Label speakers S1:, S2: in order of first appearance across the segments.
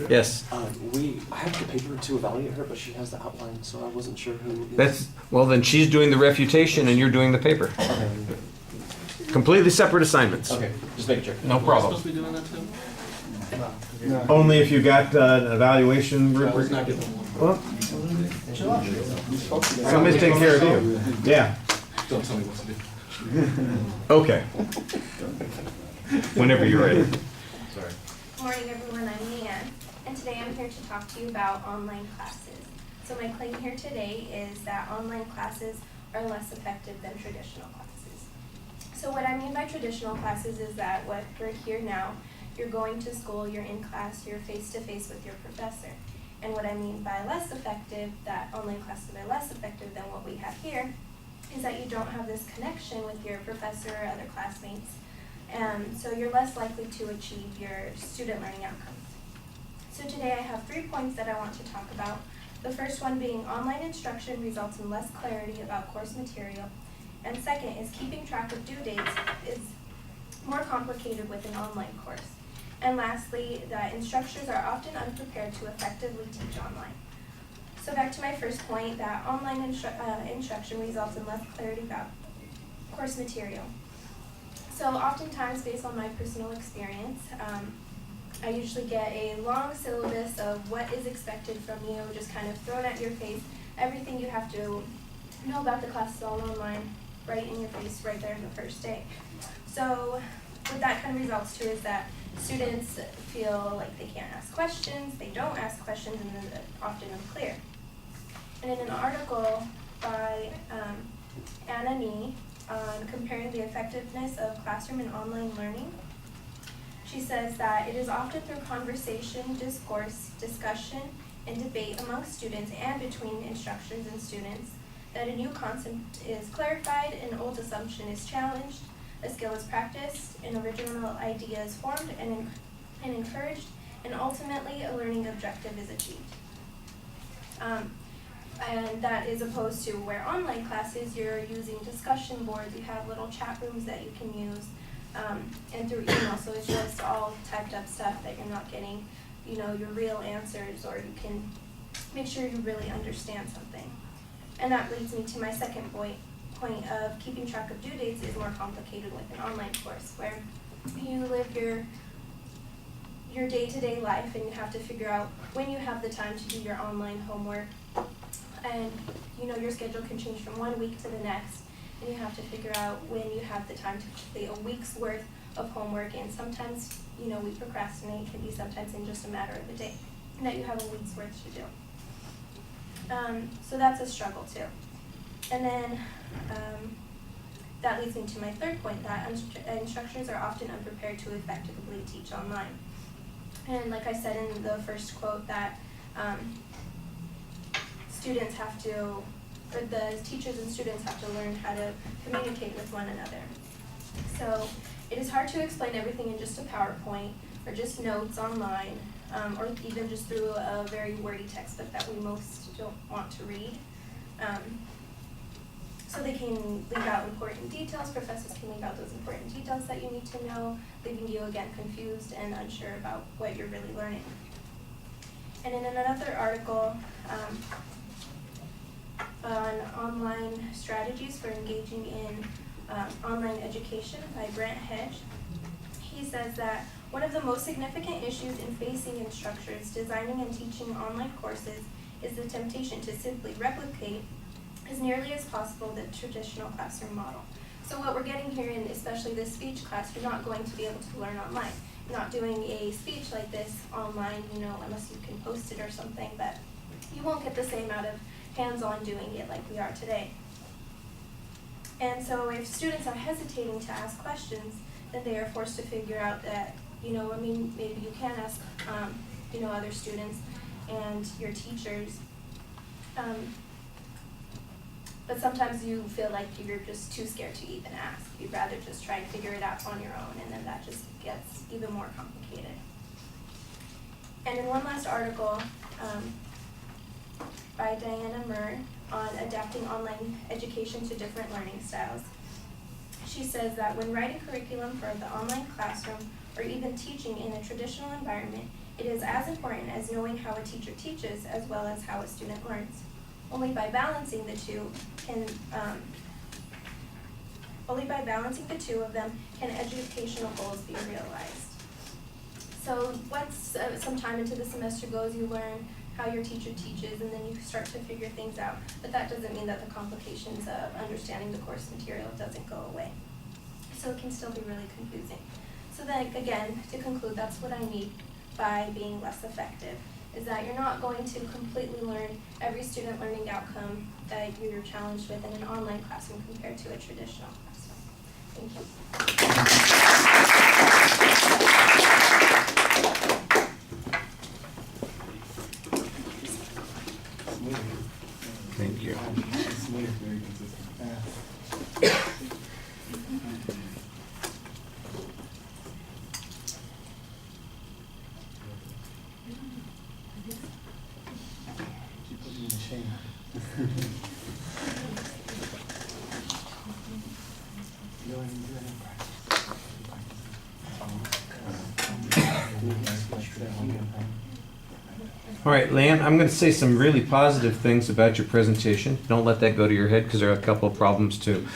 S1: Yes.
S2: I have the paper to evaluate her, but she has the outline, so I wasn't sure who.
S1: Well, then she's doing the refutation and you're doing the paper.
S2: Okay.
S1: Completely separate assignments.
S2: Okay, just making sure.
S1: No problem.
S3: Supposed to be doing that too?
S1: Only if you got an evaluation rubric.
S3: Let's not get them one.
S1: Well, somebody's taking care of you. Yeah.
S3: Don't tell me what to do.
S1: Okay. Whenever you're ready.
S3: Sorry.
S4: Good morning, everyone. I'm Liann, and today I'm here to talk to you about online classes. So my claim here today is that online classes are less effective than traditional classes. So what I mean by traditional classes is that what we're here now, you're going to school, you're in class, you're face-to-face with your professor. And what I mean by less effective, that online classes are less effective than what we have here, is that you don't have this connection with your professor or other classmates. So you're less likely to achieve your student learning outcomes. So today I have 3 points that I want to talk about. The first one being online instruction results in less clarity about course material. And second is keeping track of due dates is more complicated with an online course. And lastly, that instructors are often unprepared to effectively teach online. So back to my first point, that online instruction results in less clarity about course material. So oftentimes, based on my personal experience, I usually get a long syllabus of what is expected from you, just kind of thrown at your face. Everything you have to know about the class is all online, right in your face, right there in the first day. So what that kind of results to is that students feel like they can't ask questions, they don't ask questions, and then they're often unclear. And in an article by Anna Nee on comparing the effectiveness of classroom and online learning, she says that it is often through conversation, discourse, discussion, and debate among students and between instructors and students that a new concept is clarified, an old assumption is challenged, a skill is practiced, an original idea is formed and encouraged, and ultimately a learning objective is achieved. And that is opposed to where online classes, you're using discussion boards, you have little chat rooms that you can use, and through email, so it's just all typed up stuff that you're not getting, your real answers, or you can make sure you really understand something. And that leads me to my second point of keeping track of due dates is more complicated with an online course, where you live your day-to-day life and you have to figure out when you have the time to do your online homework. And your schedule can change from 1 week to the next, and you have to figure out when you have the time to complete a week's worth of homework. And sometimes, we procrastinate, can be sometimes in just a matter of a day, and that you have a week's worth to do. So that's a struggle too. And then that leads me to my third point, that instructors are often unprepared to effectively teach online. And like I said in the first quote, that the teachers and students have to learn how to communicate with one another. So it is hard to explain everything in just a PowerPoint or just notes online, or even just through a very wordy textbook that we most don't want to read. So they can leave out important details, professors can leave out those important details that you need to know, leaving you again confused and unsure about what you're really learning. And in another article on online strategies for engaging in online education by Brent Hedge, he says that one of the most significant issues in facing instructors designing and teaching online courses is the temptation to simply replicate as nearly as possible the traditional classroom model. So what we're getting here, in especially this speech class, you're not going to be able to learn online. You're not doing a speech like this online, unless you can post it or something, but you won't get the same amount of hands-on doing it like we are today. And so if students are hesitating to ask questions, then they are forced to figure out that, maybe you can ask, other students and your teachers. But sometimes you feel like you're just too scared to even ask. You'd rather just try and figure it out on your own, and then that just gets even more complicated. And in one last article by Diana Murr on adapting online education to different learning styles, she says that when writing curriculum for the online classroom or even teaching in a traditional environment, It is as important as knowing how a teacher teaches as well as how a student learns. Only by balancing the two of them can educational goals be realized. So once some time into the semester goes, you learn how your teacher teaches, and then you start to figure things out. But that doesn't mean that the complications of understanding the course material doesn't go away. So it can still be really confusing. So then again, to conclude, that's what I mean by being less effective, is that you're not going to completely learn every student learning outcome that you're challenged with in an online classroom compared to a traditional classroom. Thank you.
S1: Thank you. All right, Liann, I'm going to say some really positive things about your presentation. Don't let that go to your head, because there are a couple of problems too.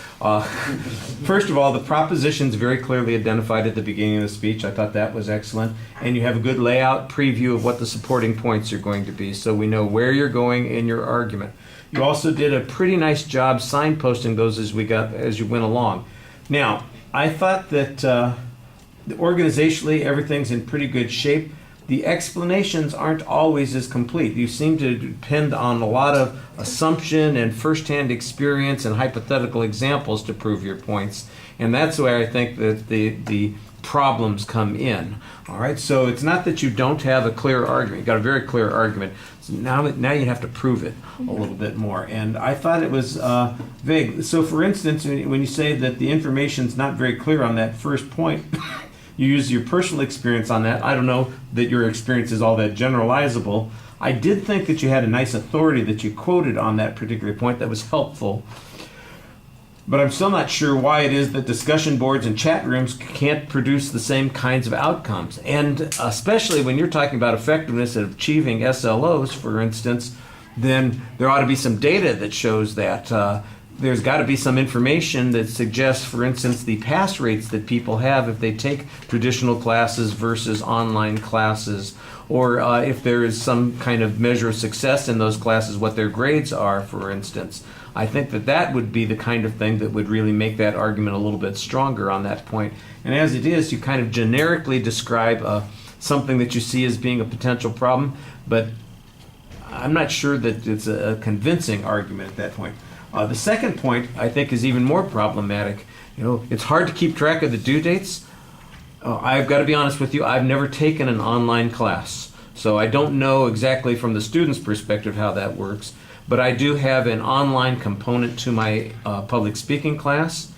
S1: First of all, the proposition's very clearly identified at the beginning of the speech. I thought that was excellent. And you have a good layout preview of what the supporting points are going to be, so we know where you're going in your argument. You also did a pretty nice job signposting those as you went along. Now, I thought that organizationally everything's in pretty good shape. The explanations aren't always as complete. You seem to depend on a lot of assumption and firsthand experience and hypothetical examples to prove your points. And that's where I think that the problems come in. All right, so it's not that you don't have a clear argument. You've got a very clear argument. So now you have to prove it a little bit more. And I thought it was vague. So for instance, when you say that the information's not very clear on that first point, you use your personal experience on that. I don't know that your experience is all that generalizable. I did think that you had a nice authority that you quoted on that particular point that was helpful. But I'm still not sure why it is that discussion boards and chat rooms can't produce the same kinds of outcomes. And especially when you're talking about effectiveness of achieving SLOs, for instance, then there ought to be some data that shows that. There's got to be some information that suggests, for instance, the pass rates that people have if they take traditional classes versus online classes, or if there is some kind of measure of success in those classes, what their grades are, for instance. I think that would be the kind of thing that would really make that argument a little bit stronger on that point. And as it is, you kind of generically describe something that you see as being a potential problem, but I'm not sure that it's a convincing argument at that point. The second point, I think, is even more problematic. It's hard to keep track of the due dates. I've got to be honest with you, I've never taken an online class, so I don't know exactly from the student's perspective how that works, but I do have an online component to my public speaking class,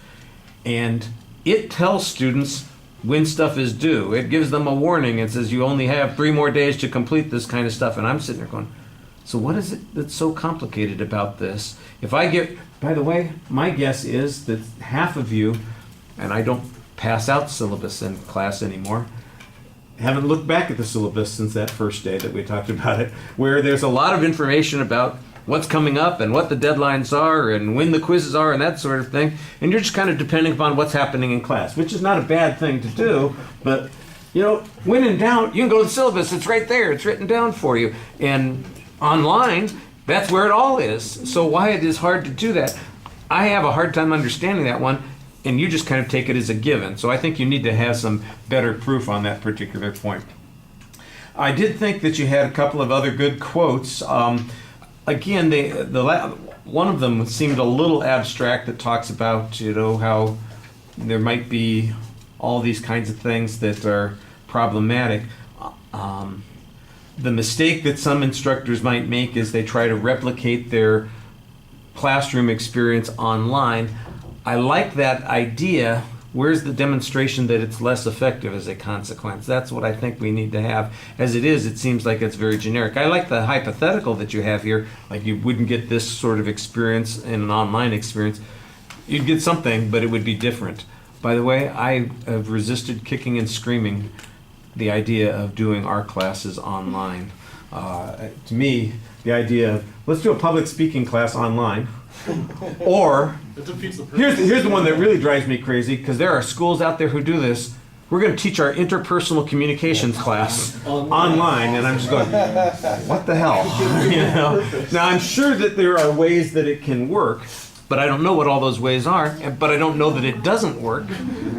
S1: and it tells students when stuff is due. It gives them a warning and says you only have 3 more days to complete this kind of stuff, and I'm sitting there going, so what is it that's so complicated about this? By the way, my guess is that half of you, and I don't pass out syllabus in class anymore, haven't looked back at the syllabus since that first day that we talked about it, where there's a lot of information about what's coming up and what the deadlines are and when the quizzes are and that sort of thing, and you're just kind of depending upon what's happening in class, which is not a bad thing to do, but when in doubt, you can go to the syllabus. It's right there. It's written down for you. And online, that's where it all is. So why it is hard to do that, I have a hard time understanding that one, and you just kind of take it as a given. So I think you need to have some better proof on that particular point. I did think that you had a couple of other good quotes. Again, one of them seemed a little abstract, that talks about how there might be all these kinds of things that are problematic. The mistake that some instructors might make is they try to replicate their classroom experience online. I like that idea. Where's the demonstration that it's less effective as a consequence? That's what I think we need to have. As it is, it seems like it's very generic. I like the hypothetical that you have here, like you wouldn't get this sort of experience in an online experience. You'd get something, but it would be different. By the way, I have resisted kicking and screaming the idea of doing our classes online. To me, the idea of let's do a public speaking class online, or
S3: It defeats the purpose.
S1: here's the one that really drives me crazy, because there are schools out there who do this. We're going to teach our interpersonal communications class online, and I'm just going, what the hell? You know? Now, I'm sure that there are ways that it can work, but I don't know what all those ways are, but I don't know that it doesn't work.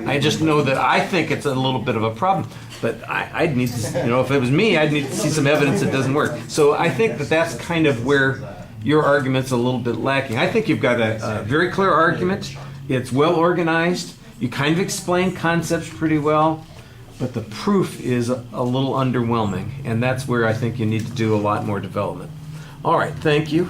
S1: I just know that I think it's a little bit of a problem. But I'd need to, you know, if it was me, I'd need to see some evidence it doesn't work. So I think that that's kind of where your argument's a little bit lacking. I think you've got a very clear argument. It's well organized. You kind of explain concepts pretty well, but the proof is a little underwhelming, and that's where I think you need to do a lot more development. All right, thank you.